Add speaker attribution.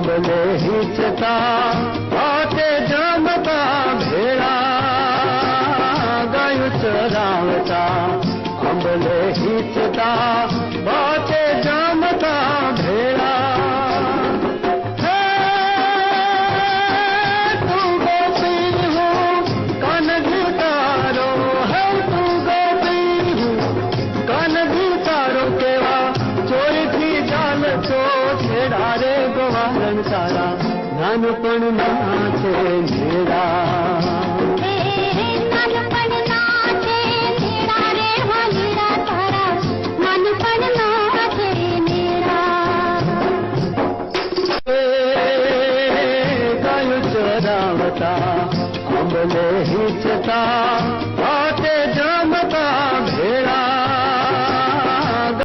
Speaker 1: अंबले हिचता आटे जमता भेड़ा गायु चरावता अंबले हिचता आटे जमता भेड़ा तारा नानपण नाचे मेरा नानपण नाचे मेरा रे वालीरा तारा नानपण नाचे मेरा गायु चरावता अंबले हिचता